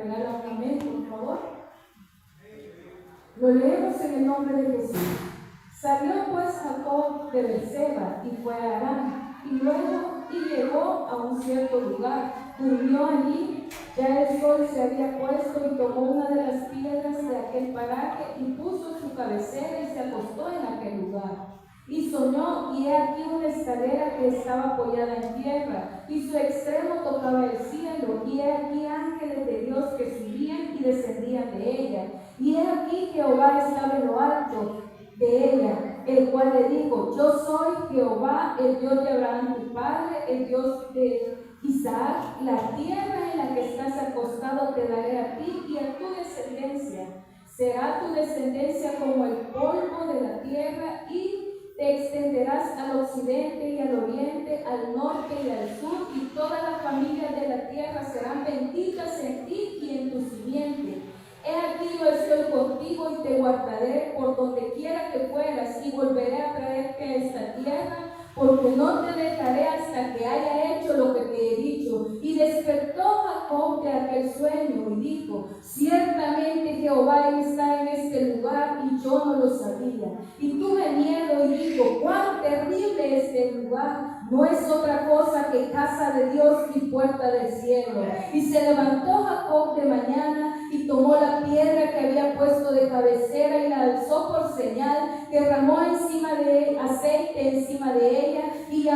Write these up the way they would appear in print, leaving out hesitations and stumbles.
regalan un amén, por favor? Lo leemos en el nombre de Jesús. Salió pues Jacob de Berseba y fue a Harán, y luego llegó a un cierto lugar, durmió allí, ya el sol se había puesto, y tomó una de las piedras de aquel paraje y puso su cabecera y se acostó en aquel lugar. Y soñó, y he aquí una escalera que estaba apoyada en tierra, y su extremo tocaba el cielo, y he aquí ángeles de Dios que subían y descendían de ella. Y he aquí Jehová estaba en lo alto de ella, el cual le dijo: yo soy Jehová, el Dios de Abraham tu padre, el Dios de Isaac. La tierra en la que estás acostado te daré a ti y a tu descendencia. Será tu descendencia como el polvo de la tierra, y te extenderás al occidente y al oriente, al norte y al sur, y todas las familias de la tierra serán benditas en ti y en tu simiente. He aquí yo estoy contigo y te guardaré por donde quiera que fueras, y volveré a traerte a esta tierra, porque no te dejaré hasta que haya hecho lo que te he dicho. Y despertó Jacob de aquel sueño y dijo: ciertamente Jehová está en este lugar, y yo no lo sabía. Y tuve miedo y digo: cuán terrible este lugar, no es otra cosa que casa de Dios y puerta del cielo. Y se levantó Jacob de mañana y tomó la piedra que había puesto de cabecera y la alzó por señal, derramó aceite encima de ella, y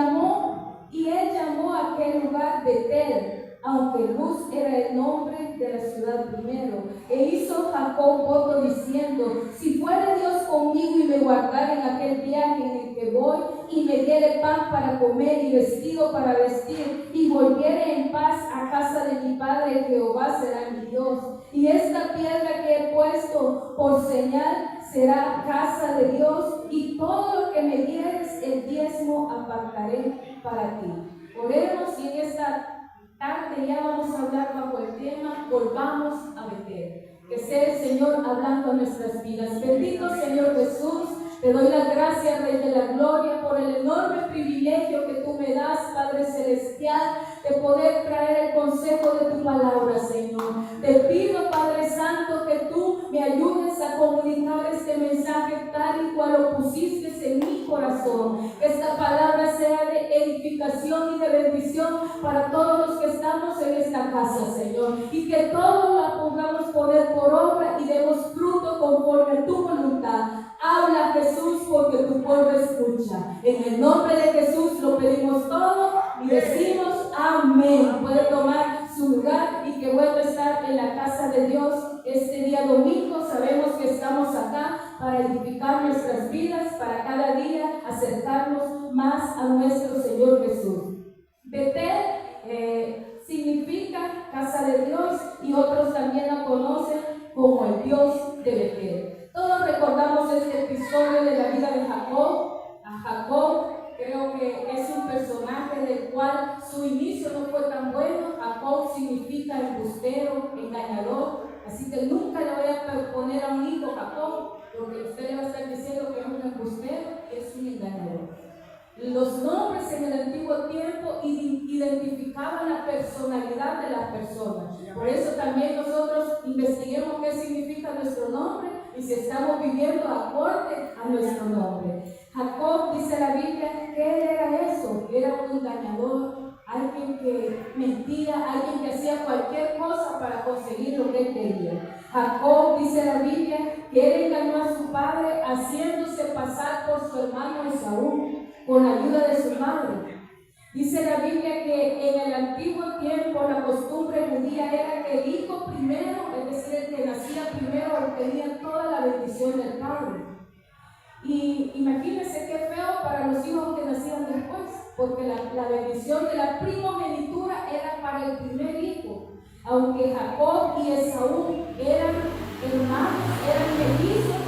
él llamó a aquel lugar Betel, aunque Luz era el nombre de la ciudad primero. E hizo Jacob voto diciendo: si fuere Dios conmigo y me guardare en aquel viaje en el que voy, y me diere pan para comer y vestido para vestir, y volviere en paz a casa de mi padre, Jehová será mi Dios. Y esta piedra que he puesto por señal será casa de Dios, y todo lo que me dieres el diezmo apartaré para ti. Oremos, y en esta tarde ya vamos a hablar bajo el tema: volvamos a Betel. Que sea el Señor hablando a nuestras vidas. Bendito Señor Jesús, te doy las gracias, Rey de la Gloria, por el enorme privilegio que tú me das, Padre Celestial, de poder traer el consejo de tu palabra, Señor. Te pido, Padre Santo, que tú me ayudes a comunicar este mensaje tal y cual lo pusiste en mi corazón. Que esta palabra sea de edificación y de bendición para todos los que estamos en esta casa, Señor. Y que todos la pongamos poner por obra y demos fruto conforme a tu voluntad. Habla, Jesús, porque tu pueblo escucha. En el nombre de Jesús lo pedimos todo y decimos amén. Puede tomar su lugar, y que vuelva a estar en la casa de Dios este día domingo. Sabemos que estamos acá para edificar nuestras vidas, para cada día acercarnos más a nuestro Señor Jesús. Betel significa casa de Dios, y otros también la conocen como el Dios de Betel. Todos recordamos este episodio de la vida de Jacob. A Jacob creo que es un personaje del cual su inicio no fue tan bueno. Jacob significa embustero, engañador. Así que nunca le voy a poner a un hijo Jacob, porque usted le va a estar diciendo que es un embustero y es un engañador. Los nombres en el antiguo tiempo identificaban la personalidad de las personas. Por eso también nosotros investiguemos qué significa nuestro nombre y si estamos viviendo acorde a nuestro nombre. Jacob, dice la Biblia, que él era eso: era un engañador, alguien que mentía, alguien que hacía cualquier cosa para conseguir lo que él quería. Jacob, dice la Biblia, que él engañó a su padre haciéndose pasar por su hermano Esaú, con ayuda de su madre. Dice la Biblia que en el antiguo tiempo la costumbre judía era que el hijo primero, es decir, el que nacía primero, obtenía toda la bendición del padre. Y imagínense qué feo para los hijos que nacían después, porque la bendición de la primogenitura era para el primer hijo. Aunque Jacob y Esaú eran hermanos, eran mellizos,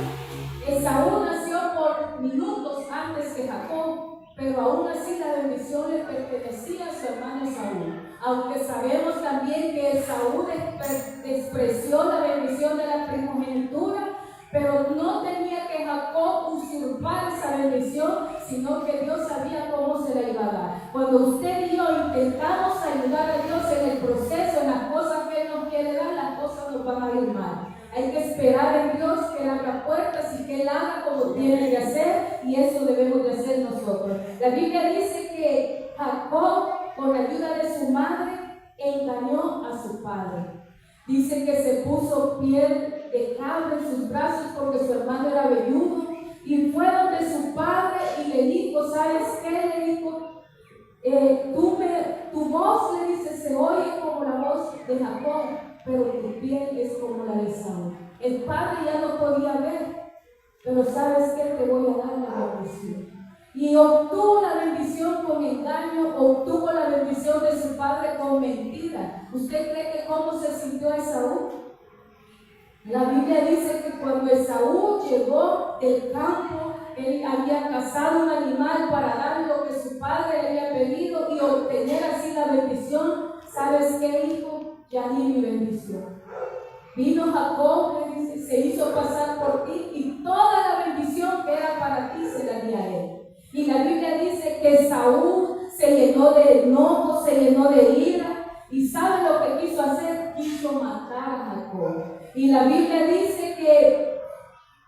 Esaú nació por minutos antes que Jacob, pero aún así la bendición le pertenecía a su hermano Esaú. Aunque sabemos también que Esaú despreció la bendición de la primogenitura, pero no tenía que Jacob usurpar esa bendición, sino que Dios sabía cómo se la iba a dar. Cuando usted y yo intentamos ayudar a Dios en el proceso, en las cosas que Él nos quiere dar, las cosas cosas nos van a ir mal. Hay que esperar en Dios que Él abra puertas y que Él haga como tiene que hacer, y eso debemos de hacer nosotros. La Biblia dice que Jacob, con la ayuda de su madre, engañó a su padre. Dice que se puso piel de cabra en sus brazos porque su hermano era velludo, y fue donde su padre y le dijo, ¿sabes qué? Le dijo, tu voz, le dice, se oye como la voz de Jacob, pero tu piel es como la de Esaú. El padre ya no podía ver, pero ¿sabes qué? Te voy a dar la bendición. Y obtuvo la bendición con engaño, obtuvo la bendición de su padre con mentira. ¿Usted cree que cómo se sintió Esaú? La Biblia dice que cuando Esaú llegó del campo, él había cazado un animal para darle lo que su padre le había pedido y obtener así la bendición. ¿Sabes qué, hijo? Ya di mi bendición. Vino Jacob, le dice, se hizo pasar por ti y toda la bendición que era para ti se la di a él. Y la Biblia dice que Esaú se llenó de enojo, se llenó de ira, y ¿sabe lo que quiso hacer? Quiso matar a Jacob. Y la Biblia dice que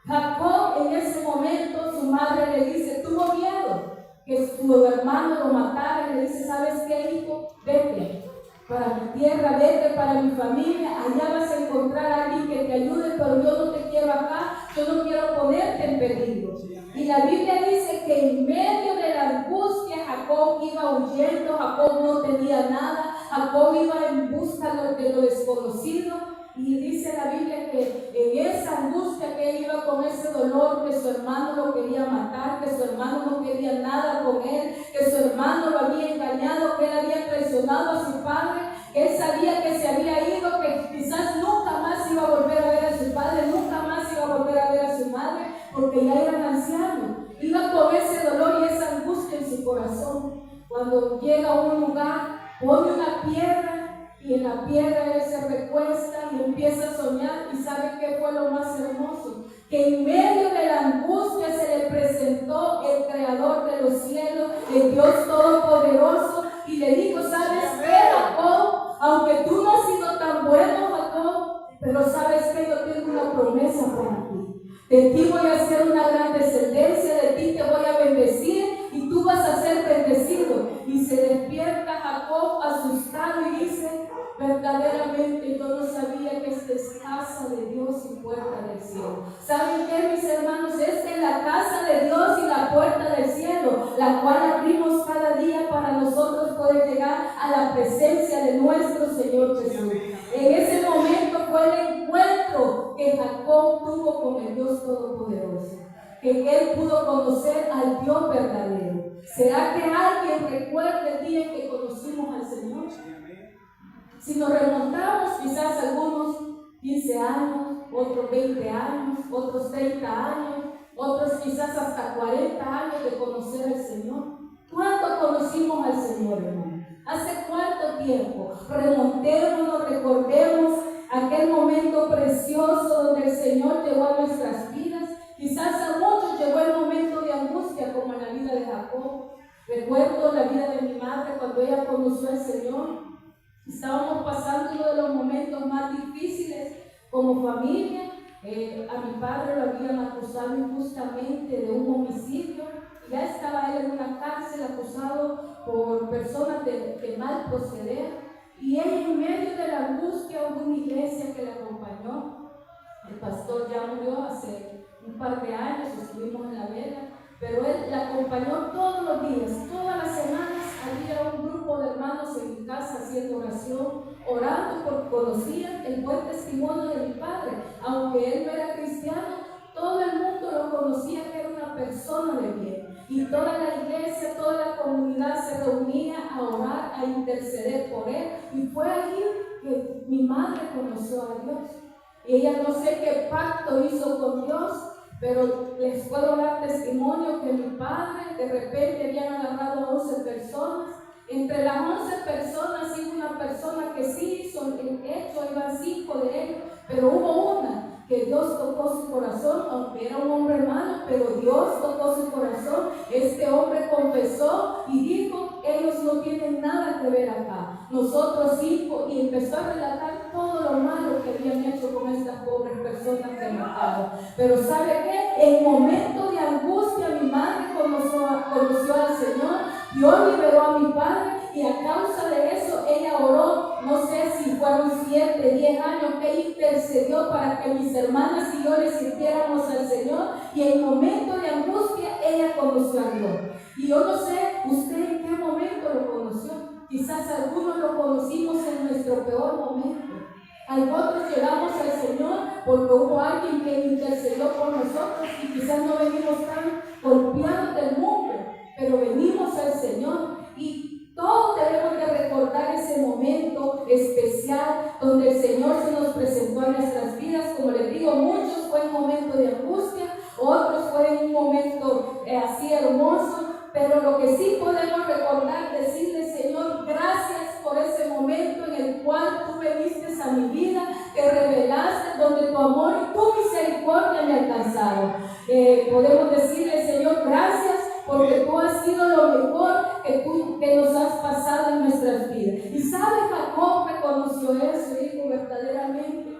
Jacob en ese momento, su madre le dice, tuvo miedo que su hermano lo matara, y le dice, ¿sabes qué, hijo? Vete para mi tierra, vete para mi familia, allá vas a encontrar a alguien que te ayude, pero yo no te quiero acá, yo no quiero ponerte en peligro. Y la Biblia dice que en medio de la angustia Jacob iba huyendo, Jacob no tenía nada, Jacob iba en busca de lo desconocido. Y dice la Biblia que en esa angustia que él iba con ese dolor, que su hermano lo quería matar, que su hermano no quería nada con él, que su hermano lo había engañado, que él había traicionado a su padre, que él sabía que se había ido, que quizás nunca más iba a volver a ver a su padre, nunca más iba a volver a ver a su madre, porque ya eran ancianos. Iba con ese dolor y esa angustia en su corazón. Cuando llega a un lugar, pone una piedra, y en la piedra él se recuesta y empieza a soñar. ¿Y sabe qué fue lo más hermoso? Que en medio de la angustia se le presentó el creador de los cielos, el Dios todopoderoso, y le dijo, ¿sabes qué, Jacob? Aunque tú no has sido tan bueno, Jacob, pero ¿sabes qué? Yo tengo una promesa para ti. De ti voy a hacer una gran descendencia, de ti te voy a bendecir y tú vas a ser bendecido. Y se despierta Jacob asustado y dice, verdaderamente yo no sabía que esta es casa de Dios y puerta del cielo. ¿Saben qué, mis hermanos? Esta es la casa de Dios y la puerta del cielo, la cual abrimos cada día para nosotros poder llegar a la presencia de nuestro Señor Jesús. En ese momento fue el encuentro que Jacob tuvo con el Dios Todopoderoso, que él pudo conocer al Dios verdadero. ¿Será que alguien recuerda el día en que conocimos al Señor? Si nos remontamos, quizás algunos 15 años, otros 20 años, otros 30 años, otros quizás hasta 40 años de conocer al Señor. ¿Cuándo conocimos al Señor, hermano? ¿Hace cuánto tiempo? Remontémonos, recordemos aquel momento precioso donde el Señor llegó a nuestras vidas. Quizás a muchos llegó el momento de angustia, como en la vida de Jacob. Recuerdo la vida de mi madre cuando ella conoció al Señor. Estábamos pasando uno de los momentos más difíciles como familia. A mi padre lo habían acusado injustamente de un homicidio. Ya estaba él en una cárcel acusado por personas de mal proceder. Y él, en medio de la angustia, hubo una iglesia que le acompañó. El pastor ya murió hace un par de años, estuvimos en la vela, pero él la acompañó todos los días, todas las semanas. Había un grupo de hermanos en mi casa haciendo oración, orando porque conocían el buen testimonio de mi padre. Aunque él no era cristiano, todo el mundo lo conocía que era una persona de bien. Y toda la iglesia, toda la comunidad se reunía a orar, a interceder por él. Y fue allí que mi madre conoció a Dios. Y ella no sé qué pacto hizo con Dios, pero les puedo dar testimonio que mi padre de repente habían agarrado a 11 personas. Entre las 11 personas hubo una persona que sí hizo el hecho, iban 5 de ellos, pero hubo una que Dios tocó su corazón, aunque era un hombre malo, pero Dios tocó su corazón. Este hombre confesó y dijo ellos no tienen nada que ver acá. Nosotros 5, y empezó a relatar todo lo malo que habían hecho con estas pobres personas que mataron. Pero ¿sabe qué? En momento de angustia mi madre conoció al Señor, Dios liberó a mi padre, y a causa de eso ella oró, no sé si fueron 7, 10 años que ella intercedió para que mis hermanas y yo le sirviéramos al Señor, y en momento de angustia ella conoció a Dios. Y yo no sé usted en qué momento lo conoció. Quizás algunos lo conocimos en nuestro peor momento. Algunos llegamos al Señor porque hubo alguien que intercedió por nosotros, y quizás no venimos tan golpeados del mundo, pero venimos al Señor. Y todos debemos de recordar ese momento especial donde el Señor se nos presentó en nuestras vidas. Como les digo, muchos fue un momento de angustia, otros fue un momento así hermoso, pero lo que sí podemos recordar, decirle: Señor, gracias por ese momento en el cual tú viniste a mi vida, te revelaste, donde tu amor y tu misericordia me alcanzaron. Podemos decirle: Señor, gracias porque tú has sido lo mejor que nos has pasado en nuestras vidas. Y sabe, Jacob reconoció eso y dijo: verdaderamente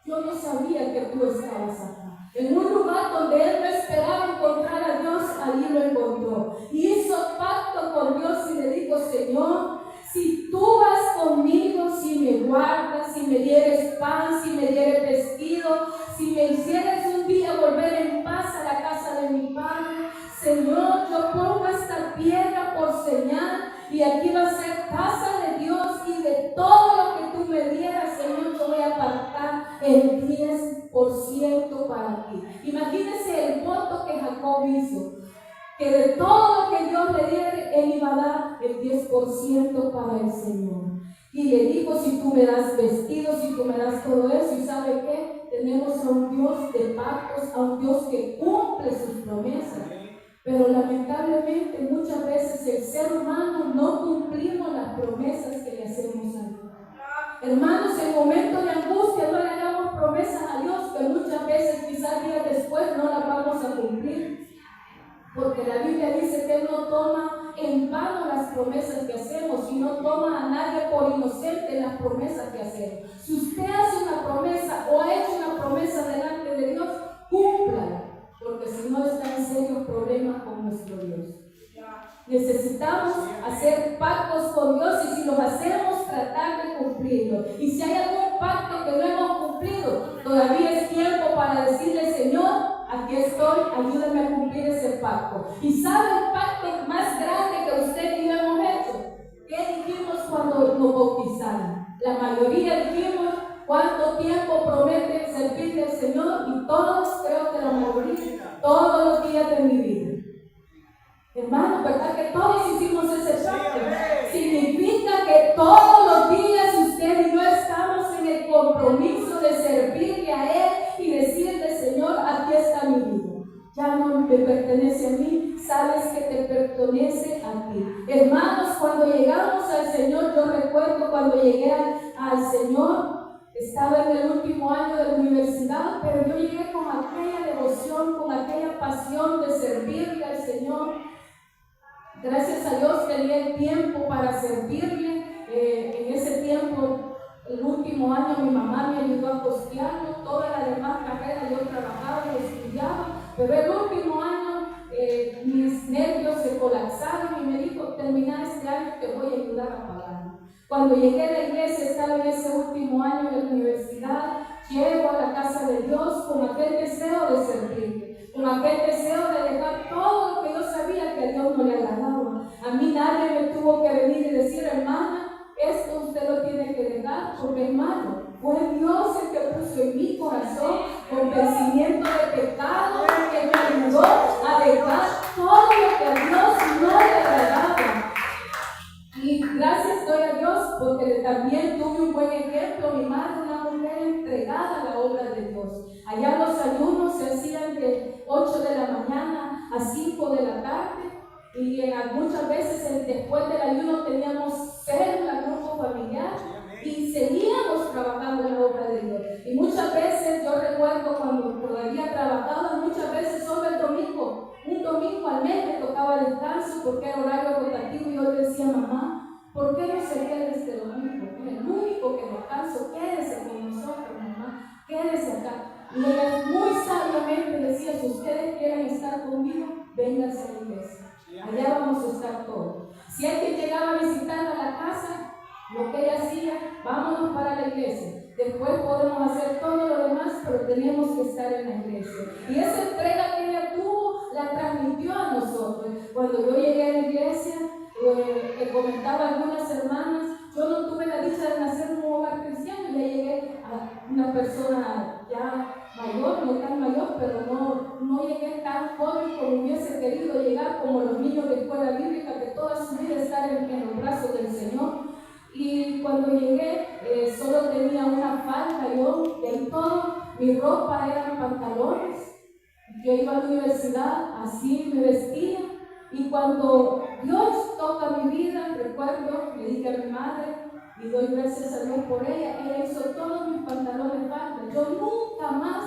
yo no sabía que tú estabas acá. En un lugar donde él no esperaba encontrar a Dios, allí lo encontró. Y hizo pacto con Dios y le dijo: Señor, si tú vas conmigo, si me guardas, si me dieres pan, si me dieres vestido, si me hicieres un día volver en paz a la casa de mi padre, Señor, yo pongo esta piedra por señal, y aquí va a ser casa de Dios, y de todo lo que tú me dieras, Señor, yo voy a apartar el 10% para ti. Imagínense el voto que Jacob hizo, que de todo lo que Dios le diera, él iba a dar el 10% para el Señor. Y le dijo: si tú me das vestidos, si tú me das todo eso. ¿Y sabe qué? Tenemos a un Dios de pactos, a un Dios que cumple sus promesas. Pero lamentablemente muchas veces el ser humano no cumplimos las promesas que le hacemos a Dios. Hermanos, en momentos de angustia no le damos promesas a Dios, que muchas veces, quizás días después, no las vamos a cumplir. Porque la Biblia dice que Él no toma en vano las promesas que hacemos, y no toma a nadie por inocente las promesas que hacemos. Si usted hace una promesa o ha hecho una promesa delante de Dios, cúmplala, porque si no está en serios problemas con nuestro Dios. Necesitamos hacer pactos con Dios, y si los hacemos, tratar de cumplirlos. Y si hay algún pacto que no hemos cumplido, todavía es tiempo para decirle: Señor, aquí estoy, ayúdame a cumplir ese pacto. ¿Y sabe el pacto más grande que usted y yo hemos hecho? ¿Qué dijimos cuando nos bautizaron? La mayoría dijimos: ¿cuánto tiempo promete servirle al Señor? Y todos, creo que la mayoría, todos los días de mi vida. Hermano, ¿verdad que todos hicimos ese pacto? Significa que todos los días usted y yo estamos en el compromiso de servirle a Él y decirle: Señor, aquí está mi vida. Ya no me pertenece a mí, sabes que te pertenece a ti. Hermanos, cuando llegamos al Señor, yo recuerdo cuando llegué al Señor, estaba en el último año de la universidad, pero yo llegué con aquella devoción, con aquella pasión de servirle al Señor. Gracias a Dios tenía el tiempo para servirle. En ese tiempo, el último año, mi mamá me ayudó a costearlo. Toda la demás carrera yo trabajaba y estudiaba, pero el último año mis nervios se colapsaron y me dijo: termina este año, te voy a ayudar a pagarlo. Cuando llegué a la iglesia, estaba en ese último año de la universidad, llego a la casa de Dios con aquel deseo de servirle, con aquel deseo de dejar todo lo que yo sabía que a Dios no le agradaba. A mí nadie me tuvo que venir y decir: hermana, esto usted lo tiene que dejar, porque hermano, fue Dios el que puso en mi corazón convencimiento de pecado, que me ayudó a dejar todo lo que a Dios no le agradaba. Y gracias doy a Dios porque también tuve un buen ejemplo. Mi madre, una mujer entregada a la obra de Dios. Allá los ayunos se hacían de 8 de la mañana a 5 de la tarde. Y muchas veces después del ayuno teníamos célula, grupo familiar, y seguíamos trabajando en la obra de Dios. Y muchas veces, yo recuerdo cuando todavía trabajaba, muchas veces solo el domingo, un domingo al mes me tocaba descanso porque era horario rotativo, y yo le decía: paso, quédese con nosotros, mamá, quédese acá. Y ella muy sabiamente decía, si ustedes quieren estar conmigo, vénganse a la iglesia. Allá vamos a estar todos. Si alguien llegaba a visitar a la casa, lo que ella hacía, vámonos para la iglesia. Después podemos hacer todo lo demás, pero teníamos que estar en la iglesia. Y esa entrega que ella tuvo, la transmitió a nosotros. Cuando yo llegué a la iglesia, le comentaba a algunas hermanas, yo no tuve la dicha de nacer en un hogar cristiano. Ya llegué a una persona ya mayor, no tan mayor, pero no llegué tan joven como hubiese querido llegar, como los niños de escuela bíblica, que toda su vida están en los brazos del Señor. Y cuando llegué, solo tenía una falda yo, y en todo mi ropa eran pantalones. Yo iba a la universidad, así me vestía. Y cuando Dios toca mi vida, recuerdo, le dije a mi madre, y doy gracias a Dios por ella, ella hizo todos mis pantalones falda. Yo nunca más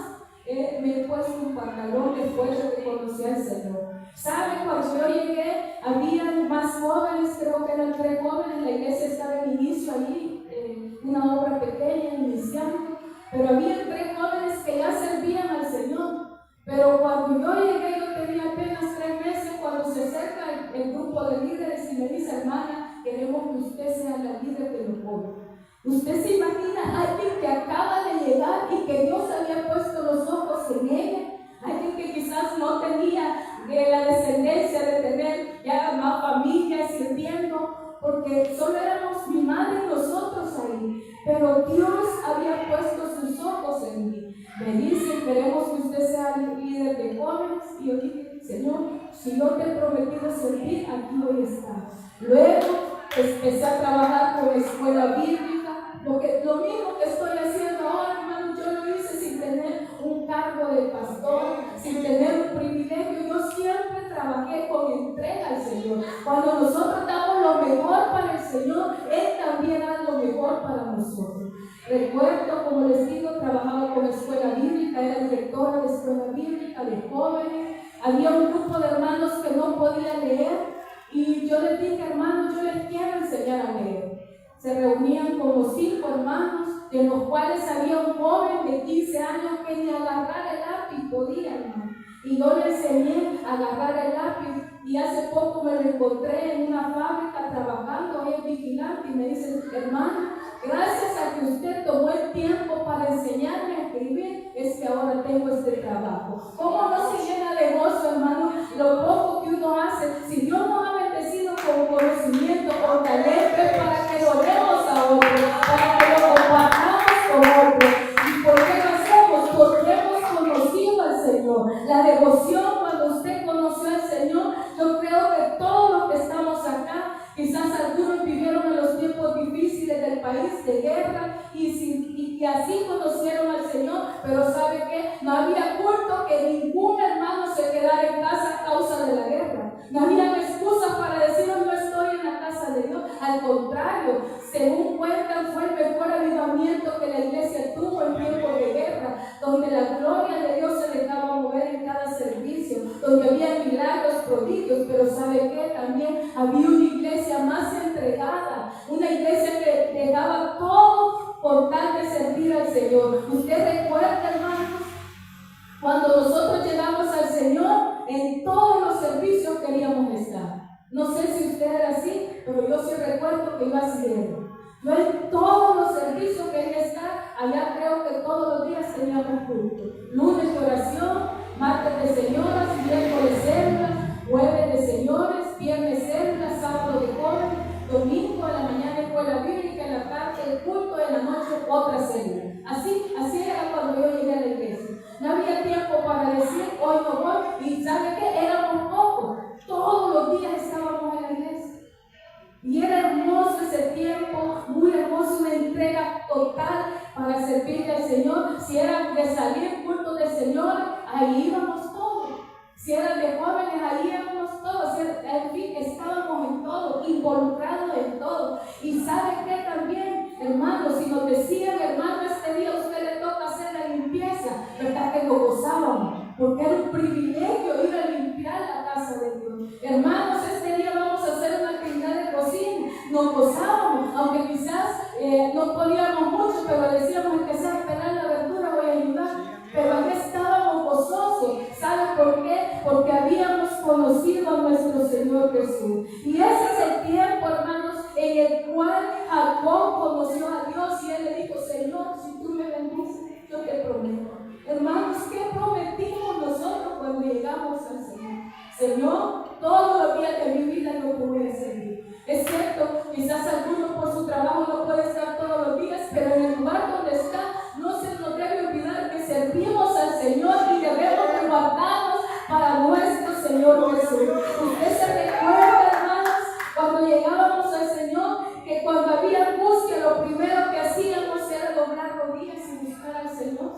me he puesto un pantalón después de que conocí al Señor. ¿Saben? Cuando yo llegué, había más jóvenes, creo que eran 3 jóvenes, la iglesia estaba en inicio allí, una obra pequeña, iniciando, pero había 3 jóvenes que ya servían al Señor. Pero cuando yo llegué, yo tenía apenas 3 meses, cuando se acerca el grupo de líderes y me dice, hermana, queremos que usted sea la líder de los jóvenes. ¿Usted se imagina a alguien que acaba de llegar y que Dios había puesto los ojos en ella? Alguien que quizás no tenía la descendencia de tener ya más familia sirviendo, porque solo éramos mi madre y nosotros ahí. Pero Dios había puesto sus ojos en mí. Me dice, queremos que usted sea líder de jóvenes. Y yo dije, Señor, si yo te he prometido servir, aquí voy a estar. Luego empecé a trabajar con escuela bíblica. Lo mismo que estoy haciendo ahora, hermano, yo lo hice sin tener un cargo de pastor, sin tener un privilegio. Yo siempre trabajé con entrega al Señor. Cuando nosotros damos lo mejor para el Señor, Él también da lo mejor para nosotros. Recuerdo, como les digo, trabajaba con escuela bíblica, era directora de escuela bíblica de jóvenes. Había un grupo de hermanos que no podía leer y yo les dije, hermanos, yo les quiero enseñar a leer. Se reunían como 5 hermanos, de los cuales había un joven de 15 años que ni agarrar el lápiz podía, hermano. Y yo le enseñé a agarrar el lápiz. Y hace poco me lo encontré en una fábrica trabajando, ahí vigilante, y me dice, hermano, gracias a que usted tomó el tiempo para enseñarme a escribir, es que ahora tengo este trabajo. ¿Cómo no se llena de gozo, hermano, lo poco que uno hace? Si Dios nos ha bendecido con conocimiento, con talento, es para que lo demos a otros, para que lo compartamos con otros. ¿Y por qué lo hacemos? Porque hemos conocido al Señor. La devoción, cuando usted conoció al Señor, yo creo que todos los que estamos acá, quizás algunos vivieron en los tiempos difíciles del país de guerra y así conocieron al Señor, pero ¿sabe qué? No había culto que ningún hermano se quedara en casa a causa de la guerra. No había excusas para decir, no estoy en la casa de Dios. Al contrario, según cuentan, fue el mejor avivamiento que la iglesia tuvo en tiempos de guerra, donde la gloria de Dios se dejaba mover en cada servicio, donde había milagros, prodigios, pero ¿sabe qué? También había una iglesia más entregada, una iglesia que dejaba todo por tal de servir al Señor. ¿Usted recuerda, hermanos? Cuando nosotros llegamos al Señor, en todos los servicios queríamos estar. No sé si usted era así, pero yo sí recuerdo que yo así era. Yo en todos los servicios quería estar. Allá creo que todos los días teníamos culto. Lunes de oración, martes de señoras, miércoles células, jueves de señores, viernes células, sábado de jóvenes, domingo a la mañana escuela bíblica, en la tarde el culto, en la noche otra célula. Así era cuando yo llegué a la iglesia. No había tiempo para decir, hoy no voy. Y ¿sabe qué? Éramos pocos. Todos los días estábamos en la iglesia. Y era hermoso ese tiempo, muy hermoso, una entrega total para servirle al Señor. Si era de salir culto del Señor, ahí íbamos todos. Si eran de jóvenes, ahí íbamos todos. En fin, estábamos en todo, involucrados en todo. Y ¿sabe qué también, hermanos? Si nos decían, hermano, este día a usted le toca hacer la limpieza, ¿verdad que lo gozábamos? Porque era un privilegio ir a limpiar la casa de Dios. Hermanos, este día vamos a hacer una actividad de cocina. Nos gozábamos, aunque quizás no podíamos mucho, pero Señor Jesús. Y ese es el tiempo, hermanos, en el cual Jacob conoció a Dios y él le dijo: Señor, si tú me bendices, yo te prometo. Hermanos, ¿qué prometimos nosotros cuando llegamos al Señor? Señor, todos los días de mi vida no te voy a servir. Es cierto, quizás algunos por su trabajo no puede estar todos los días, pero en el lugar donde está, no se nos debe olvidar que servimos al Señor y debemos de guardarnos para nuestro Señor Jesús. Usted se recuerda, hermanos, cuando llegábamos al Señor, que cuando había angustia, lo primero que hacíamos era doblar rodillas y buscar al Señor.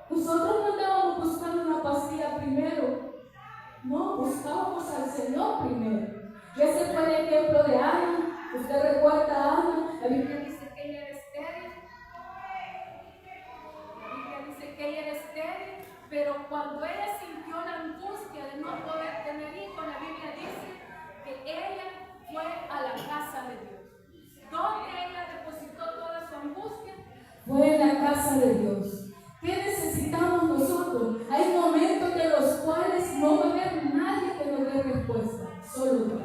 Nosotros no andábamos buscando una pastilla primero, no, buscábamos al Señor primero. Y ese fue el ejemplo de Ana. Usted recuerda a Ana, la Biblia dice que ella era estéril. La Biblia dice que ella era estéril, pero cuando ella sintió la angustia de no poder tener hijos, la Biblia dice que ella fue a la casa de Dios. ¿Dónde ella depositó toda su angustia? Fue en la casa de Dios. ¿Qué necesitamos nosotros? Hay momentos en los cuales no va a haber nadie que nos dé respuesta, solo Dios.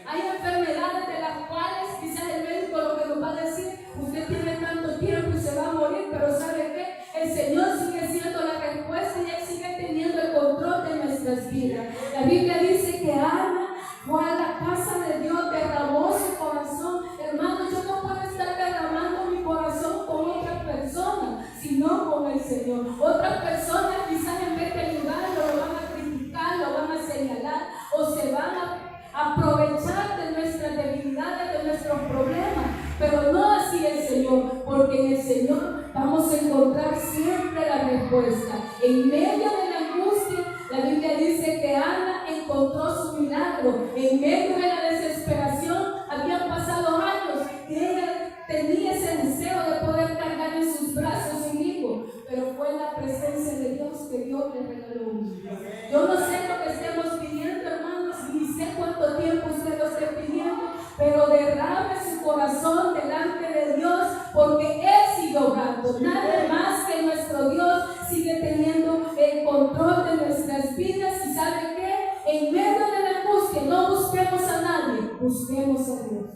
Hay enfermedades de las cuales quizás el médico lo que nos va a decir: usted tiene tanto tiempo y se va a morir, pero ¿sabe qué? El Señor sigue siendo la respuesta y Él sigue teniendo el control de nuestras vidas. La Biblia dice que Ana fue a la casa de Dios, derramó su corazón. Hermano, yo no puedo estar derramando mi corazón con otras personas, sino con el Señor. Otras personas quizás en vez de ayudarlo, lo van a criticar, lo van a señalar o se van a aprovechar de nuestras debilidades, de nuestros problemas, pero no así el Señor, porque en el Señor vamos a encontrar siempre la respuesta. En medio de la angustia, la Biblia dice que Ana encontró su milagro. En medio de la desesperación, habían pasado años y ella tenía ese deseo de poder cargar en sus brazos un hijo, pero fue en la presencia de Dios que Dios le regaló un hijo. Yo no sé lo que estemos pidiendo, hermanos, ni sé cuánto tiempo usted lo esté pidiendo, pero derrame su corazón delante de Dios, porque Él sigue obrando. Nadie más que nuestro Dios sigue teniendo el control de nuestras vidas. Y ¿sabe qué? En medio de la angustia, no busquemos a nadie, busquemos a Dios.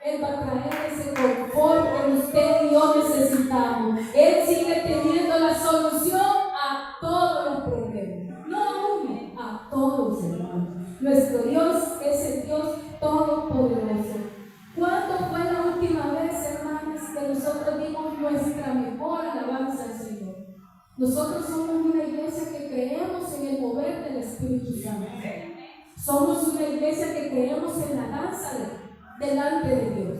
Él va a traer ese confort que usted y yo necesitamos. Él sigue teniendo la solución a todos los problemas. No a uno, a todos, hermanos. Nuestro Dios es el Dios todopoderoso. ¿Cuándo fue la última vez, hermanos, que nosotros dimos nuestra mejor alabanza al Señor? Nosotros somos una iglesia que creemos en el mover del Espíritu Santo. Somos una iglesia que creemos en la danza delante de Dios.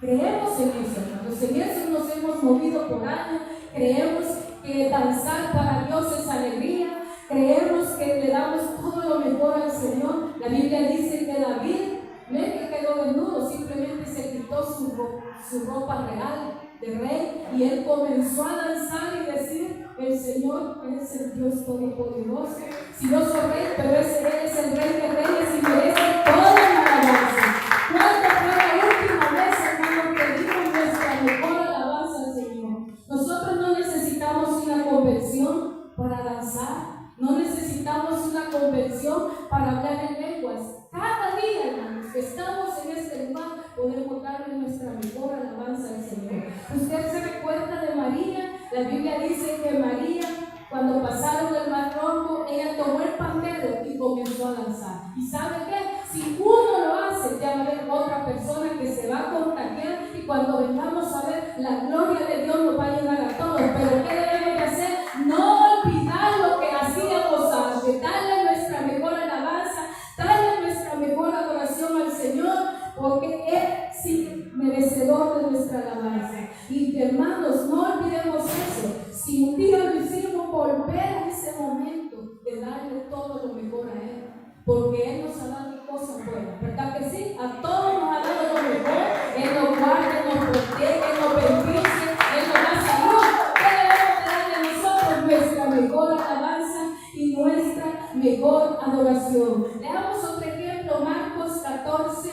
Creemos en eso, hermanos. En eso nos hemos movido por años. Creemos que danzar para Dios es alegría. Creemos que le damos todo lo mejor al Señor. La Biblia dice que David, no es que quedó desnudo, simplemente se quitó su ropa real de rey y él comenzó a danzar y decir: el Señor es el Dios todopoderoso. Si yo soy rey, pero Él es el Rey de Reyes y merece toda la alabanza. ¿Cuándo fue la última vez, hermano, que dimos nuestra mejor alabanza al Señor? Nosotros no necesitamos una convención para danzar. No necesitamos una convención para hablar en lenguas. Cada día, hermanos, que estamos en este lugar, podemos darle nuestra mejor alabanza al Señor. Usted se recuerda de María. La Biblia dice que María, cuando pasaron el Mar Rojo, ella tomó el pandero y comenzó a danzar. ¿Y sabe qué? Si uno lo hace, ya va a haber otra persona que se va a contagiar y cuando vengamos a ver, la gloria de Dios nos va a llenar a todos. Pero ¿qué debemos de hacer? No olvidar lo que hacíamos antes, darle nuestra mejor alabanza, darle nuestra mejor adoración al Señor, porque Él sí merecedor de nuestra alabanza. Y hermanos, no olvidemos eso. Si un día lo hicimos, volver a ese momento de darle todo lo mejor a Él, porque Él nos ha dado cosas buenas, ¿verdad que sí? A todos nos ha dado lo mejor. Él nos guarda, nos protege, nos bendice, Él nos da salud. ¿Qué debemos darle a nosotros? Nuestra mejor alabanza y nuestra mejor adoración. Leamos otro ejemplo, Marcos 14.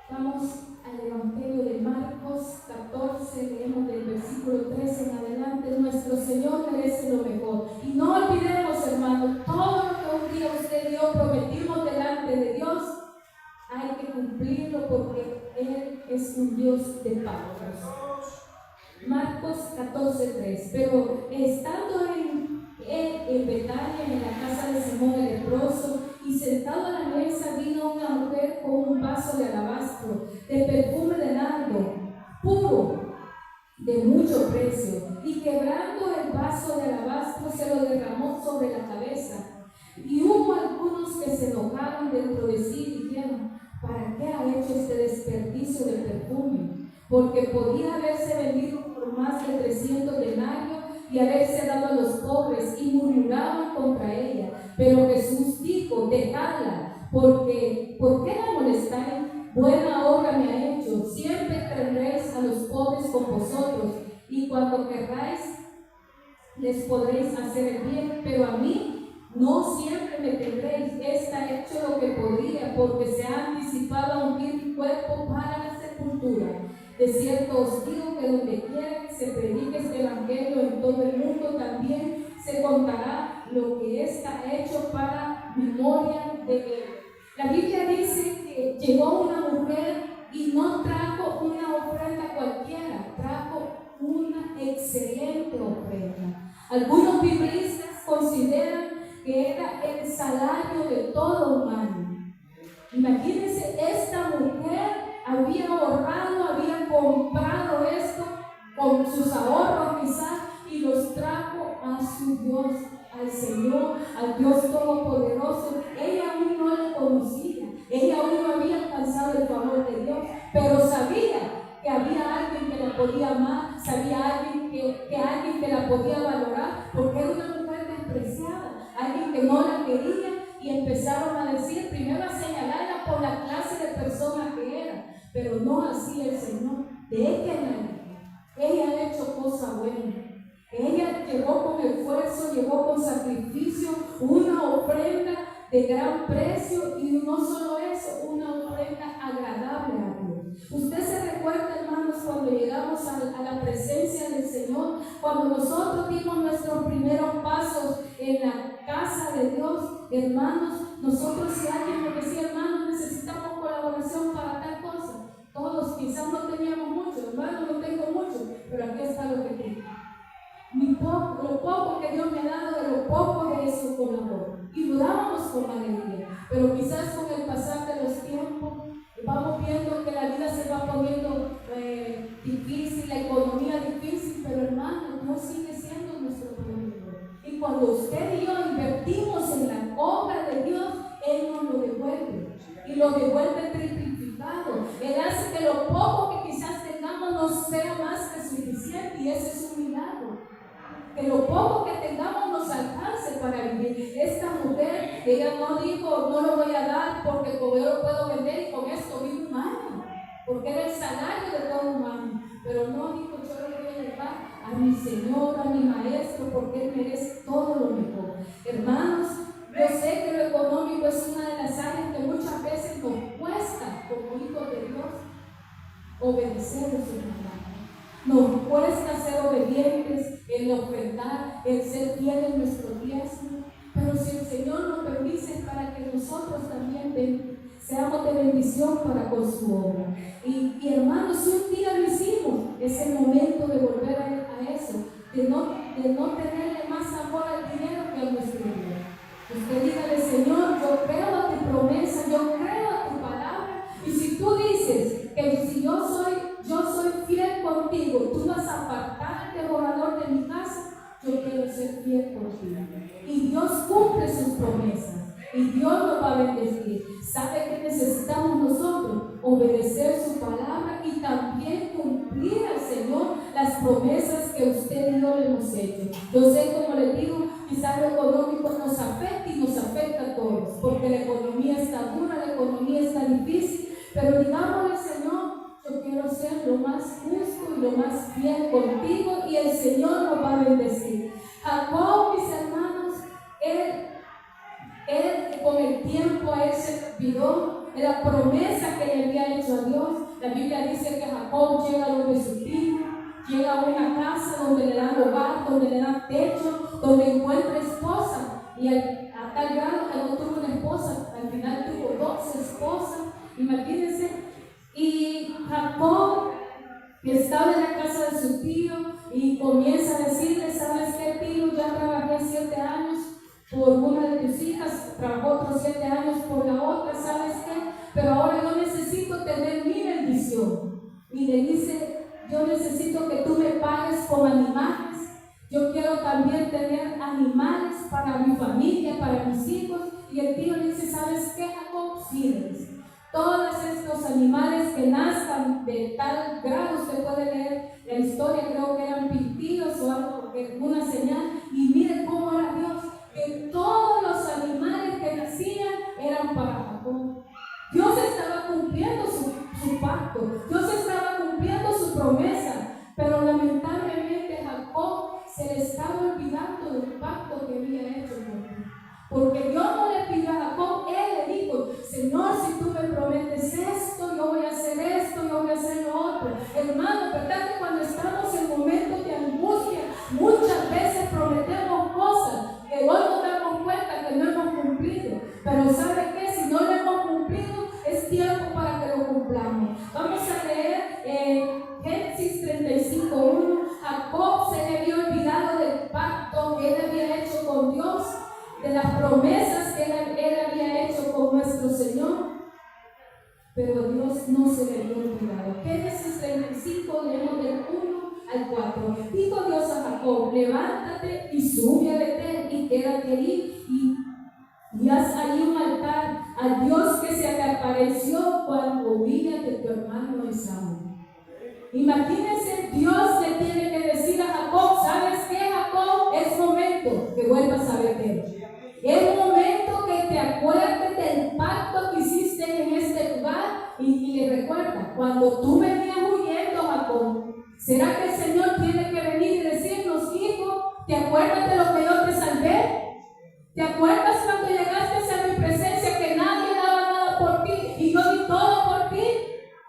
Vamos al Evangelio de Marcos 14, leemos del versículo 13 en adelante. Nuestro Señor merece lo mejor. Y no olvidemos, hermanos, todo lo que un día usted dio prometido pactos. Marcos 14:3. Pero estando en Betania, en la casa de Simón el leproso, y sentado a la mesa, vino una mujer con un vaso de alabastro, de perfume de nardo, puro, de mucho precio, y quebrando el vaso de alabastro, se lo derramó sobre la cabeza. Y hubo algunos que se enojaron dentro de sí y dijeron: ¿para qué ha hecho este desperdicio de perfume? Porque podía haberse vendido por más de 300 denarios y haberse dado a los pobres, y murmuraban contra ella. Pero Jesús dijo: dejadla, porque ¿por qué la molestáis? Buena obra me ha hecho. Siempre tendréis a los pobres con vosotros, y cuando querráis les podréis hacer el bien, pero a mí no siempre me tendréis. Está hecho lo que podría, porque se ha anticipado a ungir mi cuerpo para la sepultura. De cierto os digo que donde quiera que se predique este evangelio en todo el mundo, también se contará lo que está hecho para memoria de él. La Biblia dice que llegó una mujer y no trajo una ofrenda cualquiera, trajo una excelente ofrenda. Algunos biblistas consideran que era el salario de todo humano. Imagínense, esta mujer había ahorrado, había comprado esto con sus ahorros quizás, y los trajo a su Dios, al Señor, al Dios Todopoderoso. Ella aún no le conocía, ella aún no había alcanzado el favor de Dios, pero sabía que había alguien que la podía amar, sabía alguien que alguien que la podía valorar, porque era una mujer despreciada, alguien que no la quería. Y empezaron a decir, primero a señalarla por la clase de persona que era, pero no así el Señor. Ella ha hecho cosa buena. Ella llegó con esfuerzo, llegó con sacrificio, una ofrenda de gran precio, y no solo eso, una ofrenda agradable a Dios. Usted se recuerda, hermanos, cuando llegamos a la presencia del Señor, cuando nosotros dimos nuestros primeros pasos en la casa de Dios, hermanos, nosotros, si alguien nos decía: hermanos, necesitamos colaboración para tal cosa, todos quizás no teníamos mucho. Hermanos, no tengo mucho, pero aquí está lo que tengo. Lo poco que Dios me ha dado, de lo poco de eso colaboro. Y dudábamos con alegría, pero quizás con el pasar de los tiempos vamos viendo que la vida se va poniendo difícil, la economía difícil, pero hermano, Dios sigue siendo nuestro proveedor. Y cuando usted y yo invertimos en la obra de Dios, Él nos lo devuelve, y lo devuelve triplificado. Él hace que lo poco que quizás tengamos nos sea más que suficiente, y ese es un milagro. Que lo poco que tengamos nos alcance para vivir. Esta mujer, ella no dijo: no lo voy a dar porque como yo lo puedo vender y con esto vivo un año, porque era el salario de todo humano. Pero no dijo: yo lo voy a llevar a mi Señor, a mi Maestro, porque Él merece todo lo mejor. Hermanos, yo sé que lo económico es una de las áreas que muchas veces nos cuesta, como hijos de Dios, obedecer a su palabra. Nos cuesta ser obedientes, el ofrendar, el ser fiel en nuestro diezmo. Pero si el Señor nos bendice, para que nosotros también seamos de bendición para con su obra. Y hermanos, si un día lo hicimos, es el momento de volver a eso, de no tenerle más amor al dinero que a nuestro Dios. Usted dígale: Señor, yo creo a tu promesa, yo creo a tu palabra, y si tú dices que si yo soy fiel contigo, tú vas a apartar al devorador de mi casa, yo quiero ser fiel contigo. Y Dios cumple sus promesas, y Dios nos va a bendecir. ¿Sabe qué necesitamos nosotros? Obedecer su palabra y también cumplir al Señor las promesas que usted y yo le hemos hecho. Yo sé, como les digo, quizás lo económico nos afecta, y nos afecta a todos, porque la economía está dura, la economía está difícil, pero digámosle: Señor, yo quiero ser lo más justo y lo más fiel contigo, y el Señor nos va a bendecir. Jacob, mis hermanos, él con el tiempo a él se olvidó de la promesa que le había hecho a Dios. La Biblia dice que Jacob llega donde su tío, llega a una casa donde le dan hogar, donde le dan techo, donde encuentra esposa, y a tal grado que no tuvo una esposa, al final tuvo 2 esposas, imagínense. Y Jacob que estaba en la casa de su tío y comienza a decirle, ¿sabes qué, tío? Ya trabajé 7 años por una de tus hijas, trabajó otros 7 años por la otra, ¿sabes qué? Pero ahora yo necesito tener mi bendición. Y le dice, yo necesito que tú me pagues con animales. Yo quiero también tener animales para mi familia, para mis hijos. Y el tío le dice, ¿sabes qué, Jacob? Sí, todos estos animales que nazcan de tal grado, usted puede leer la historia, creo que eran pintillos o algo, una señal, y miren cómo era Dios, que todos los animales que nacían eran para Jacob. Dios estaba cumpliendo su pacto, Dios estaba cumpliendo su promesa, pero lamentablemente Jacob se le estaba olvidando del pacto que había hecho con él. Porque Dios no le pidió a Jacob, él le dijo, Señor, si tú me prometes esto, yo voy a hacer esto, yo voy a hacer lo otro. Hermano, ¿verdad que cuando estamos en momentos de angustia, muchas veces prometemos cosas que hoy nos damos cuenta que no hemos cumplido? Pero ¿sabe qué? Si no lo hemos cumplido, es tiempo para que lo cumplamos. Vamos a leer Génesis 35:1. Jacob se le había olvidado del pacto que él había hecho con Dios, de las promesas que él había hecho con nuestro Señor, pero Dios no se le había olvidado. Génesis 35, leemos del 1 al 4. Dijo Dios a Jacob, levántate y sube a Betel y quédate allí y haz allí un altar al Dios que se te apareció cuando huías de tu hermano Esaú. Imagínense, Dios le tiene que decir a Jacob, ¿sabes qué, Jacob? Es momento que vuelvas a Betel. Es momento que te acuerdes del pacto que hiciste en este lugar y le recuerda, cuando tú venías huyendo, Jacob, ¿será que el Señor tiene que venir y decirnos, hijo, ¿te acuerdas de lo que yo te salvé? ¿Te acuerdas cuando llegaste a mi presencia que nadie daba nada por ti y yo di todo por ti?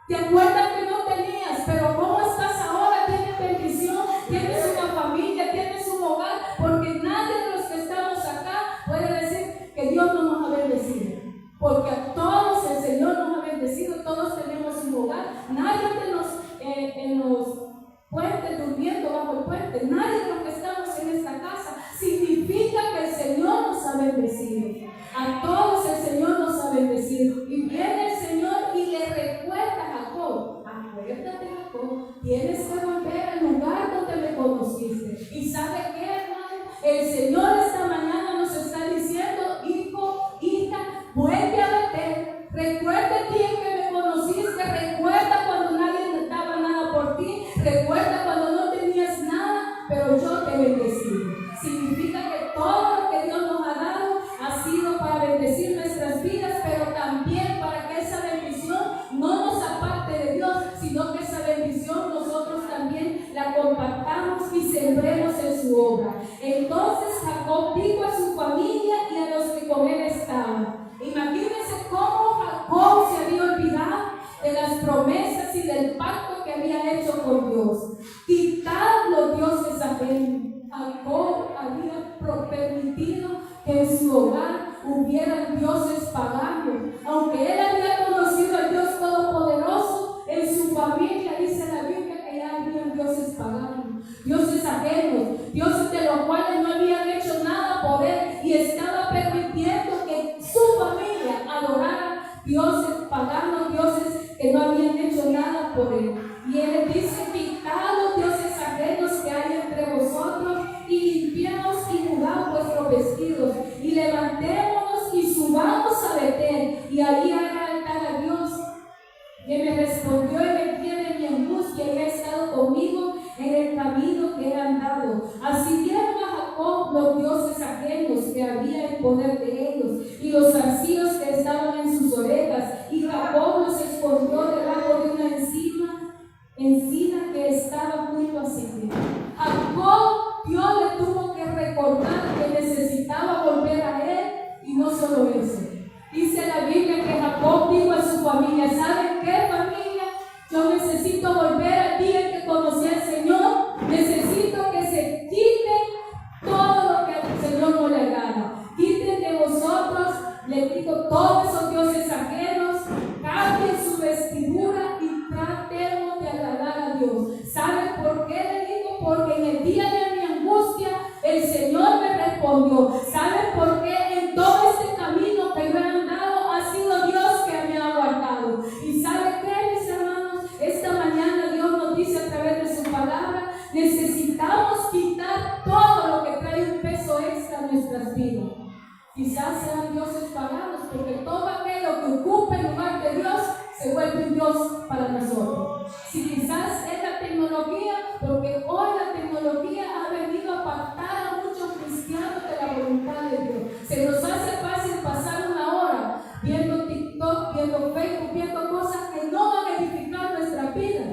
¿Te acuerdas que no tenías? Pero ¿cómo estás ahora? Tienes bendición, tienes una familia, tienes un hogar, porque nadie de los que estamos acá puede decir que Dios no nos ha bendecido. Porque a todos el Señor nos ha bendecido, todos tenemos un hogar. Nadie en los puentes, durmiendo bajo el puente, nadie de los que estamos en esta casa, significa que el Señor nos ha bendecido. A todos el Señor nos ha bendecido. Y viene el Señor y le recuerda a Jacob, acuérdate, Jacob, tienes que volver al lugar donde me conociste. ¿Y sabe qué, hermano? El Señor esta mañana nos está diciendo, hijo, hija, vuelve a Betel. Recuerda el día que me conociste, recuerda cuando nadie daba nada por ti, recuerda cuando no tenías nada, pero yo te bendecí. Significa que todo lo que Dios nos ha dado ha sido para bendecir nuestras vidas, pero también para que esa bendición no nos aparte de Dios, sino que esa bendición nosotros también la compartamos y sembremos en su obra. Entonces Jacob dijo a su familia y a los que con él estaban. Imagínense cómo Jacob se había olvidado de las promesas y del pacto que había hecho con Dios. Quitad los dioses ajenos. Jacob había permitido que en su hogar hubieran dioses paganos. Aunque él había conocido al Dios Todopoderoso, en su familia dice la Biblia que ya habían dioses paganos, dioses ajenos, dioses de los cuales no habían hecho nada por él, y estaba permitiendo que su familia adorara dioses paganos, dioses que no habían hecho nada por él. Y él dice, quitad los dioses ajenos que hay entre vosotros y limpiaos y mudaos vuestros vestidos y levantémonos y subamos a Betel y ahí haga altar a Dios que me respondió en el día de mi angustia y ha estado conmigo en el camino que he andado. Así dieron a Jacob los dioses ajenos que había en poder de ellos y los zarcillos que estaban en sus orejas, y Jacob los escondió debajo de una encina que estaba junto a Siquem. Jacob, Dios le tuvo que recordar que necesitaba volver a él, y no solo eso. Dice la Biblia que Jacob dijo a su familia, ¿saben qué, familia? Yo necesito volver al día en que conocí al Señor. Necesito que se quite todo lo que al Señor no le agrada. Quiten de vosotros, les digo, todos esos dioses ajenos, cambien su vestidura y tratemos de agradar a Dios. el día de mi angustia, el Señor me respondió. ¿Saben por qué? En todo este camino que yo he andado, ha sido Dios que me ha guardado. ¿Y sabe qué, mis hermanos? Esta mañana Dios nos dice a través de su palabra, necesitamos quitar todo lo que trae un peso extra en nuestras vidas. Quizás sean dioses paganos, porque todo aquello que ocupa el lugar de Dios se vuelve un Dios para nosotros. Si quizás es la tecnología, porque hoy la tecnología ha venido a apartar a muchos cristianos de la voluntad de Dios. Se nos hace fácil pasar una hora viendo TikTok, viendo Facebook, viendo cosas que no van a edificar nuestra vida.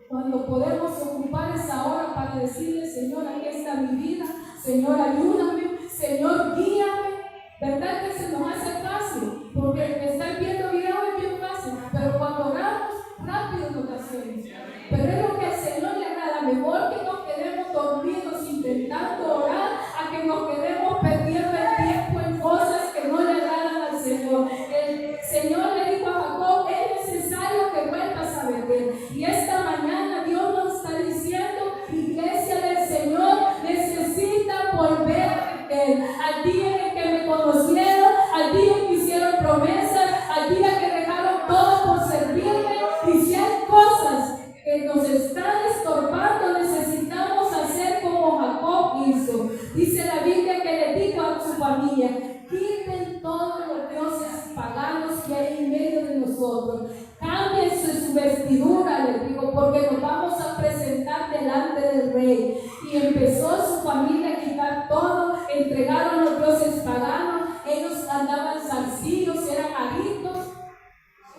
Cuando podemos ocupar esa hora para decirle, Señor, aquí está mi vida, Señor, ayúdame, Señor, guíame. ¿Verdad que se nos hace fácil? Porque estar viendo videos es bien fácil, pero cuando oramos, rápido nos hacemos. Pero es lo que al Señor le agrada. Mejor que nos quedemos dormidos intentando orar, a que nos quedemos perdiendo el tiempo en cosas que no le agradan al Señor. El Señor le dijo a Jacob, es necesario que vuelvas a Betel. Y esta mañana Dios nos está diciendo, iglesia del Señor, necesita volver a Betel. Al día en el que me conocieron, al día que hicieron promesas, al día que dejaron todo por servirme. Y si hay cosas que nos están estorbando, necesitamos hacer como Jacob hizo. Dice la Biblia que le dijo a su familia, quiten todos los dioses paganos que hay en medio de nosotros. Cambien su vestidura, les digo, porque nos vamos a presentar delante del rey. Y empezó su familia a quitar todo, entregaron los dioses paganos. Ellos andaban zarcillos, eran aritos,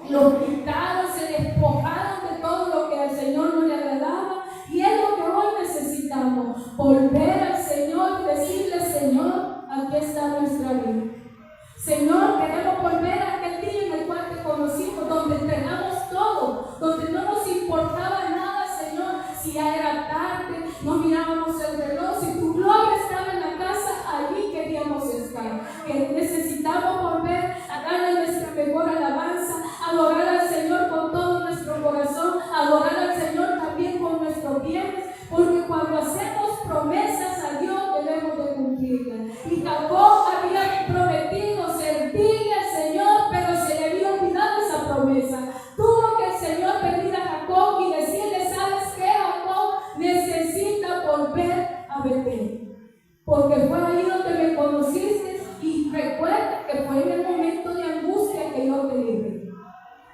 los quitaron, se despojaron de todo lo que al Señor no le agradaba. Y es lo que hoy necesitamos, volver al Señor y decirle, Señor, aquí está nuestra vida. Señor, queremos volver a aquel día en el cual te conocimos, donde entregamos todo, donde no nos importaba nada, Señor. Si ya era tarde, no mirábamos el reloj, si tu gloria estaba en la casa, allí queríamos estar. Que necesitamos volver a darle nuestra mejor alabanza, adorar al Señor con todo nuestro corazón, adorar al Señor también con nuestros bienes, porque cuando hacemos promesas a Dios debemos de cumplirlas. Y Jacob había prometido servirle al Señor, pero se le había olvidado esa promesa. Tuvo que el Señor pedir a Jacob y decirle, ¿sabes qué, Jacob? Necesita volver a Betel, porque fue ahí donde me conociste, y recuerda que fue en el momento de angustia que yo te libré.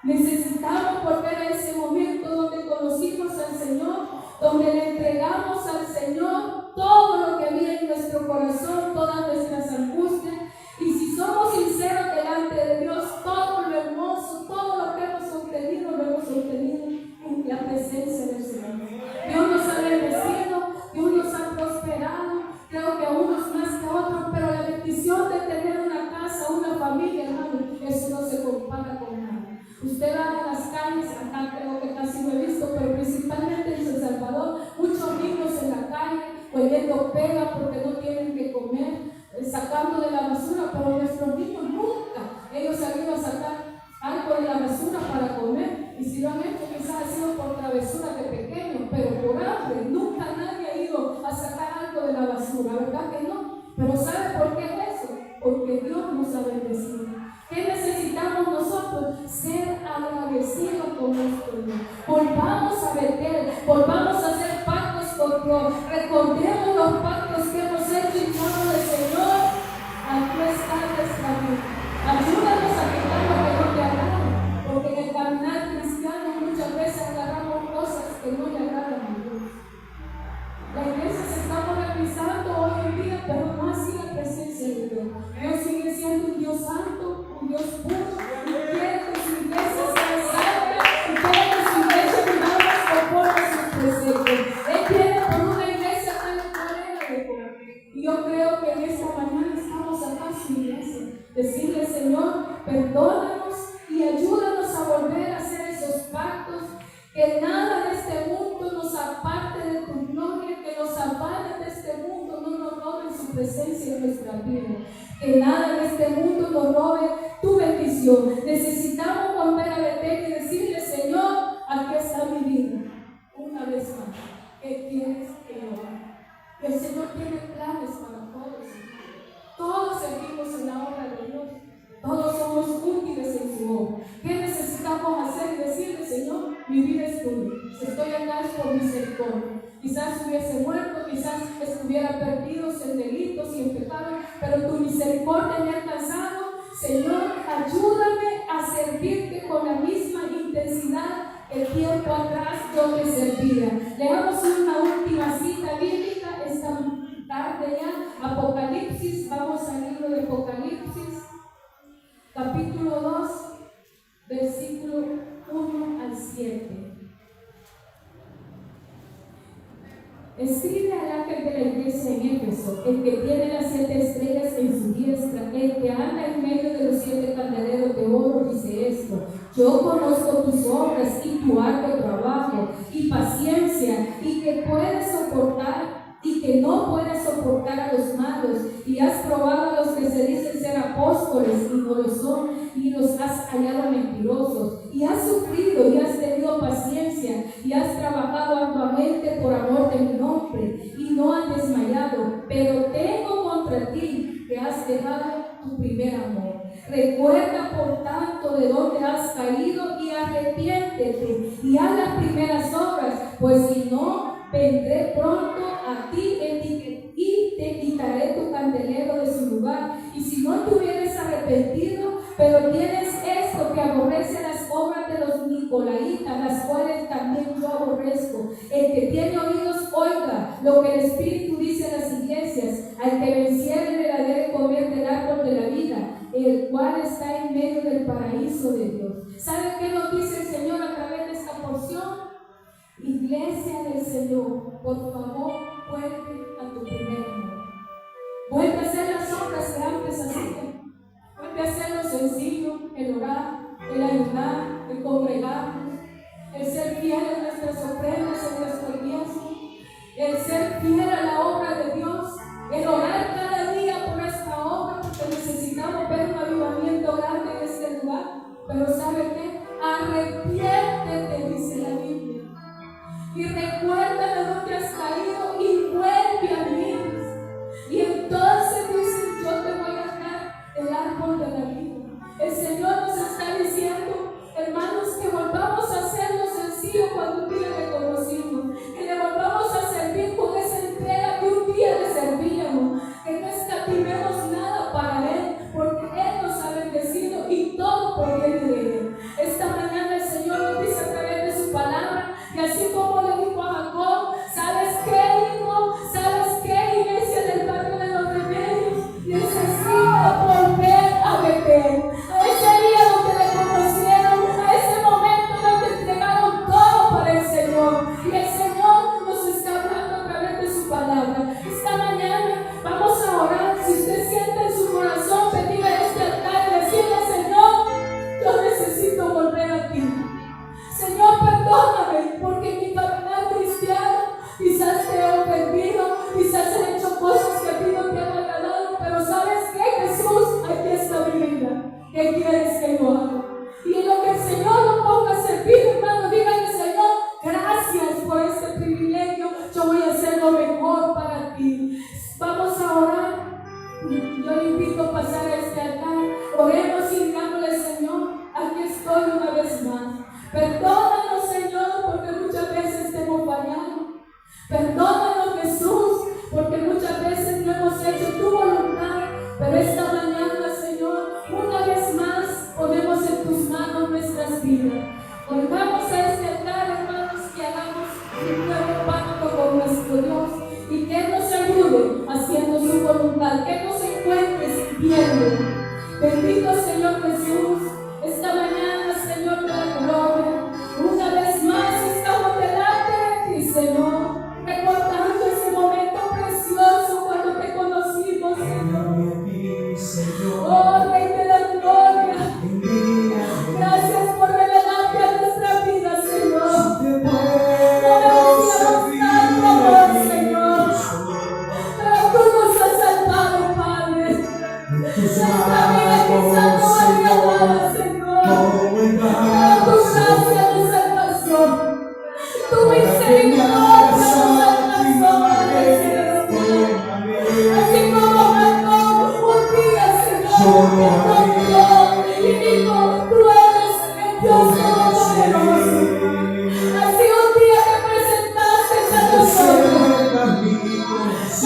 Necesitamos volver a ese momento donde conocimos al Señor, donde le entregamos al Señor todo lo que había en nuestro corazón, todas nuestras angustias. Y si somos sinceros delante de Dios, todo lo hermoso, todo lo que hemos obtenido, lo hemos obtenido en la presencia del Señor. Dios nos ha bendecido, Dios nos ha prosperado, creo que a unos más que a otros, pero la bendición de tener una casa, una familia, hermano, eso no se compara con nada. Usted va a las calles, acá creo que casi no he visto, pero principalmente en San Salvador, muchos niños en la calle, hueliendo pega porque no tienen que comer, sacando de la basura, pero nuestros niños nunca, ellos han ido a sacar algo de la basura para comer, y si lo han hecho quizás ha sido por travesura de pequeños, pero por hambre, nunca nadie ha ido a sacar algo de la basura, ¿verdad que no? Pero ¿sabe por qué es eso? Porque Dios nos ha bendecido. ¿Qué necesitamos nosotros? Ser agradecidos con nuestro Dios. Volvamos a Betel, volvamos a hacer pactos con Dios. Recordemos los pactos que hemos hecho y digamos, Señor, aquí está nuestra vida. Ayúdanos a quitar lo que no te agrada, porque en el caminar cristiano muchas veces agarramos cosas que no le agradan a Dios. La iglesia se está modernizando hoy en día, pero no así la presencia de Dios. Dios sigue siendo un Dios santo, un Dios puro, y quiere que su iglesia sea santa, y quiere que su iglesia vivamos conforme a sus preceptos. Él quiere por una iglesia tan plena de poder. Y yo creo que en esta mañana estamos acá, su iglesia, decirle, Señor, perdónanos y ayúdanos a volver a hacer esos pactos, que nada de este mundo nos aparte de tu gloria, que los afanes de este mundo no nos roben su presencia en nuestra vida, que nada de este mundo nos robe tu bendición. Necesitamos volver a Betel y decirle, Señor, aquí está mi vida, una vez más, ¿qué quieres que yo haga? El Señor tiene planes para todos. Todos servimos en la obra de Dios. Todos somos útiles en su obra. ¿Qué necesitamos hacer? Y decirle, Señor, mi vida es tuya. Si estoy acá es por misericordia. Quizás hubiese muerto, quizás estuviera perdido en delitos y en pecados, pero tu misericordia me ha alcanzado. Señor, ayúdame a servirte con la misma intensidad el tiempo atrás yo te servía. Leamos una última cita bíblica esta tarde ya. Apocalipsis, vamos al libro de Apocalipsis, capítulo 2, versículo 1 al 7. Escribe al ángel de la iglesia en Éfeso, el que tiene las 7 estrellas en su diestra, el que anda en medio de los 7 candeleros de oro, dice esto: yo conozco tus obras y tu arduo trabajo y paciencia, y que puedes soportar y que no puedes soportar a los malos, y has probado a los que se dicen ser apóstoles y no lo son, y los has hallado mentirosos, y has sufrido y has tenido paciencia, y has trabajado arduamente por amor de mi nombre, y no has desmayado. Pero tengo contra ti que has dejado tu primer amor. Recuerda por tanto de dónde has caído y arrepiéntete y haz las primeras obras, pues si no, vendré pronto a ti y te quitaré tu candelero de su lugar. Y si no te hubieras arrepentido, pero tienes esto, que aborrece las obras de los nicolaitas, las cuales también yo aborrezco. El que tiene oídos, oiga lo que el Espíritu dice a las iglesias. Al que venciere le daré comer del árbol de la vida, el cual está en medio del paraíso de Dios. ¿Saben qué nos dice el Señor a través de esta porción? Iglesia del Señor, por favor, vuelve a tu primer amor. Vuelve a hacer las obras que antes hacían. Vuelve a hacer lo sencillo, el orar, el ayunar, el congregarnos, el ser fiel en nuestras ofrendas, en nuestro diezmo, el ser fiel a la obra de Dios, el orar cada día por esta obra, porque necesitamos ver un avivamiento grande en este lugar. Pero ¿sabe qué? Arrepiéntete, dice la Biblia. Y recuerda de dónde has caído y vuelve a mí. Y entonces dice: yo te voy a dar el árbol de la vida. El Señor nos está diciendo, hermanos, que volvamos a hacer lo sencillo cuando un día le conocimos, que le volvamos a servir con esa entrega que un día le servíamos, que no escatimemos nada para Él, porque Él nos ha bendecido y todo por bien de Él. Esta mañana el Señor nos dice a través de su palabra, y así como le dijo a Jacob: ¿sabes qué, hijo? ¿Sabes qué, iglesia del barrio de los Remedios? Necesita volver a Betel, a ese día donde le conocieron, a ese momento donde entregaron todo para el Señor. Y el Señor nos está hablando a través de su palabra. Esta mañana vamos a orar. Si usted siente en su corazón venir a este altar y decirle: Señor, yo necesito volver a ti. Señor, perdóname, porque en mi caminar cristiano quizás te he ofendido, quizás he hecho cosas que a ti no te han agradado, pero ¿sabes qué, Jesús? Aquí está mi vida. ¿Qué quieres que yo haga? Y en lo que el Señor nos ponga a servir, hermano, dígale: Señor, gracias por este privilegio, yo voy a hacer lo mejor para ti. Vamos a orar. Yo le invito a pasar a este altar. Oremos y digámosle: Señor, aquí estoy una vez más. Perdónanos, Señor, porque muchas veces te hemos fallado. Perdónanos, Jesús, porque muchas veces no hemos hecho tu voluntad. Pero esta mañana, Señor, una vez más ponemos en tus manos nuestras vidas. Volvamos a este altar, hermanos, y hagamos un nuevo pacto con nuestro Dios. Y que Él nos ayude haciendo su voluntad, que nos encuentre sirviendo. Bendito Señor Jesús. Esta mañana, Señor, de la gloria, una vez más estamos delante de ti, Señor, recordando ese momento precioso cuando te conocimos, Señor. Oh, Rey de la gloria, gracias por revelarte a nuestra vida, Señor. No merecíamos tanto amor, Señor, pero tú nos has salvado, Padre. Nuestra vida quizás no valía nada,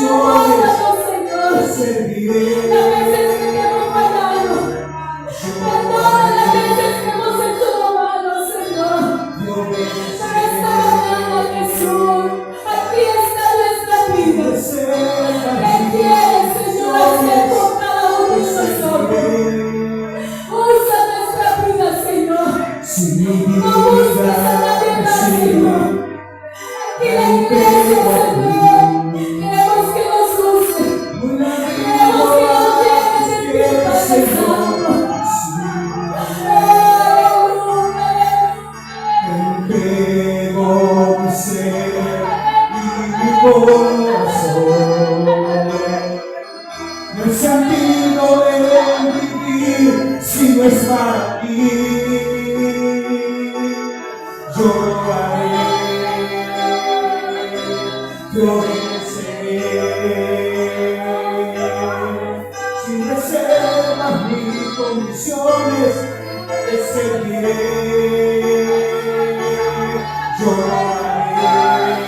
condiciones Señor. te serviré. Las veces que te hemos fallado, perdona las veces que hemos hecho lo malo, Señor. Te obedeceré. Pero esta mañana, Jesús, aquí está nuestra vida. ¿Qué quieres, Señor, hacer con cada uno de nosotros? Usa nuestra vida, Señor. Si mi No busques a vida nadie te más, sirve, Señor. Aquí la iglesia, Señor, queremos que nos use. muy Queremos que nos llenes de ti, Padre Santo. Aleluya, te entrego mi ser y mi corazón. No hay sentido de vivir si no es para ti. Yo lo haré, te obedeceré. Sin reservas ni condiciones, te serviré. Yo lo haré,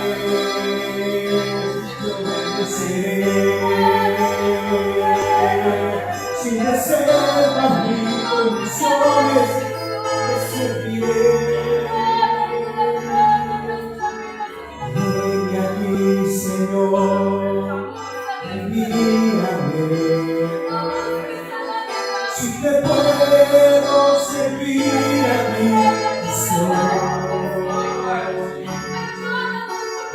te obedeceré. Sin reservas ni condiciones, te serviré. Ven aquí, Señor, envíame. Si te puedo servir aquí,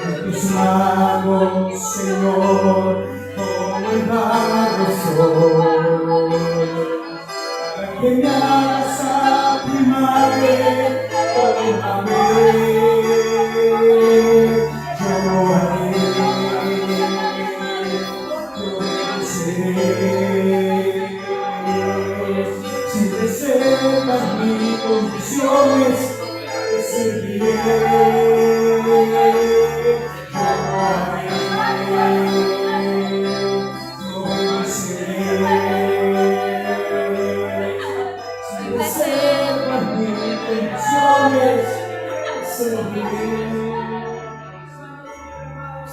en tus manos, Señor, como el barro soy, para que me hagas a tu imagen, tómame. Yo lo haré, te obedeceré. Sin reservas ni condiciones, te serviré. Yo lo haré, te obedeceré. Sin reservas ni condiciones, te serviré.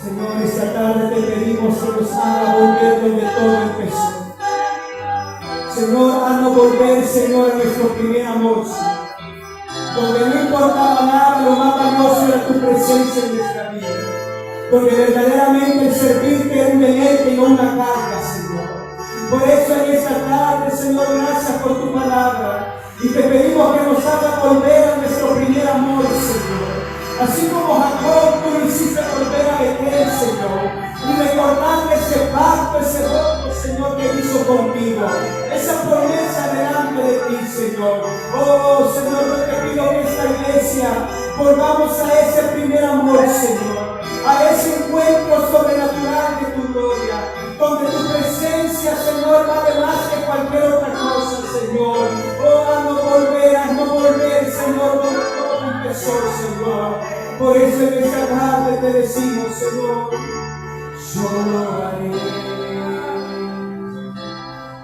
Señor, esta tarde te pedimos que nos haga volver donde todo empezó. Señor, haznos volver, Señor, a nuestro primer amor, donde no importaba nada, lo más valioso era tu presencia en nuestra vida, donde verdaderamente el servirte era un deleite y no una carga, Señor. Por eso en esta tarde, Señor, gracias por tu palabra, y te pedimos que nos haga volver a nuestro primer amor, Señor. Así como Jacob, tú lo hiciste volver a Betel, Señor, y recordar ese pacto, ese voto, Señor, que hizo contigo, esa promesa delante de ti, Señor. Oh, Señor, yo te pido que esta iglesia volvamos a ese primer amor, Señor, a ese encuentro sobrenatural de tu gloria, donde tu presencia, Señor, vale más que cualquier otra cosa, Señor. Oh, haznos volver, Señor, donde todo empezó, Señor. Por eso en esta tarde te decimos, Señor, yo lo haré,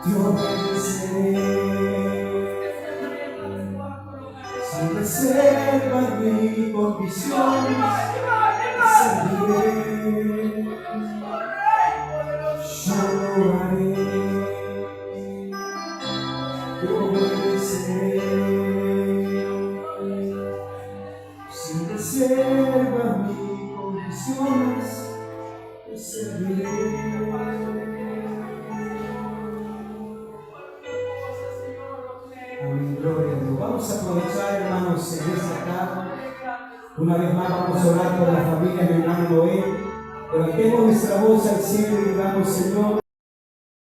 te obedeceré. Sin reservas ni condiciones, te serviré. Yo lo haré, te obedeceré. Sin reservas ni condiciones, te serviré. Amén, gloria a Dios. Vamos a aprovechar, hermanos, en esta tarde. Una vez más vamos a orar por la familia de mi hermano Noé. Levantemos nuestra voz al cielo y digamos, Señor.